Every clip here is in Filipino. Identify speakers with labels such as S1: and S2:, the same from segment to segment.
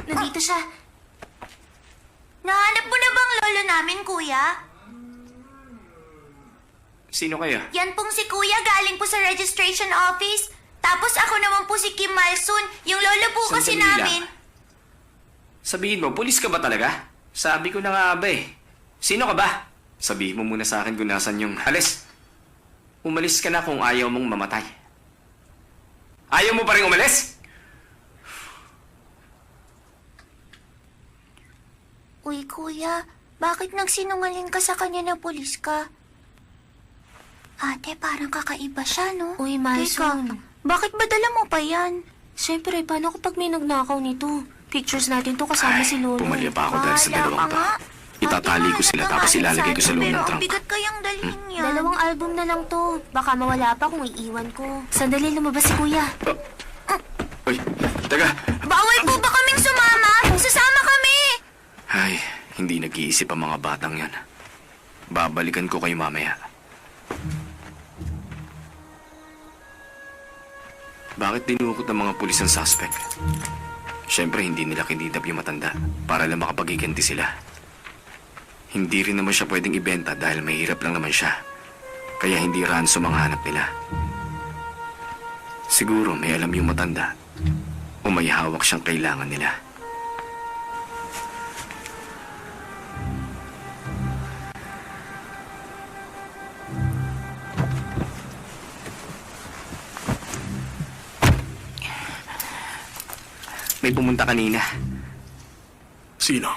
S1: Nandito siya. Nahanap mo na bang lolo namin, kuya?
S2: Sino kayo?
S1: Yan pong si kuya galing po sa registration office. Tapos ako naman po si Kim Malsun, yung lolo po kasi
S2: Sandali lang.
S1: namin.
S2: Sabihin mo, pulis ka ba talaga? Sabi ko na nga ba eh. Sino ka ba? Sabihin mo muna sa akin kung nasan yung... Alis! Umalis ka na kung ayaw mong mamatay. Ayaw mo pa rin umalis?
S1: Uy, kuya, bakit nagsinungaling ka sa kanya na pulis ka? Ate, parang kakaiba siya, no?
S3: Uy, Malsun.
S1: Teka, bakit ba dala mo pa yan?
S3: Siyempre, paano kapag may nagnakaw nito? Pictures natin to kasama si Lolo.
S2: Pumalya pa ako dahil sa
S1: Bahala
S2: dalawang
S1: ka
S2: to.
S1: nga.
S2: Itatali ko
S1: Ate,
S2: sila
S1: mahal
S2: tapos
S1: ka nga
S2: ilalagay ko sa loob
S1: pero
S2: ng
S1: ang
S2: trunk.
S1: bigat kayang dalhin yan.
S3: 2 album na lang to. Baka mawala pa kung iiwan ko. Sandali, lumabas si Kuya.
S2: Uy, teka!
S1: Bawal po ba kaming sumama? Sasama kami!
S2: Ay, hindi nag-iisip ang mga batang yan. Babalikan ko kayo mamaya. Bakit dinukot ng mga pulis ang suspect? Siyempre, hindi nila kinidnap yung matanda para lang makapagiganti sila. Hindi rin naman siya pwedeng ibenta dahil mahirap lang naman siya. Kaya hindi ransom ang hanap nila. Siguro may alam yung matanda o may hawak siyang kailangan nila. May pumunta kanina.
S4: Sino?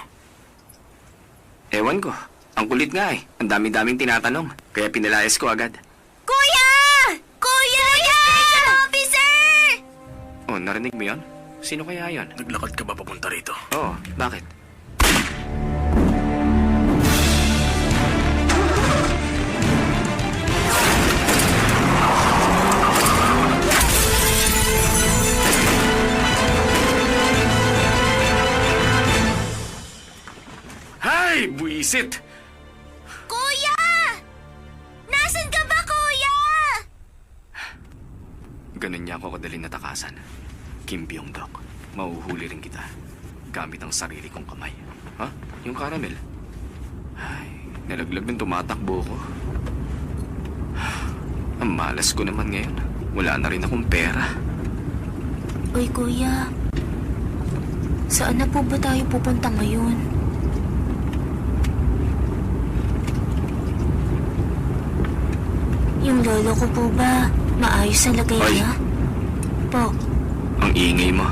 S2: Ewan ko. Ang kulit nga eh. Ang dami-daming tinatanong. Kaya pinalayas ko agad.
S1: Kuya! Kuya! Registration officer!
S2: Oh, narinig mo yon? Sino kaya yon?
S4: Naglakad ka ba papunta rito?
S2: Oo, bakit? Hay! Buisit!
S1: Kuya! Nasaan ka ba, kuya?
S2: Ganun niya ako kadali natakasan. Kim Byung-dok, mahuhuli rin kita. Gamit ang sarili kong kamay. Ha? Yung caramel? Ay, nalaglag ng tumatakbo ko. Ang malas ko naman ngayon. Wala na rin akong pera.
S3: Uy, Kuya. Saan na po ba tayo pupunta ngayon? Yung lolo ko po ba? Maayos sa lagay
S2: Ay.
S3: niya? Po,
S2: Ang ingay mo.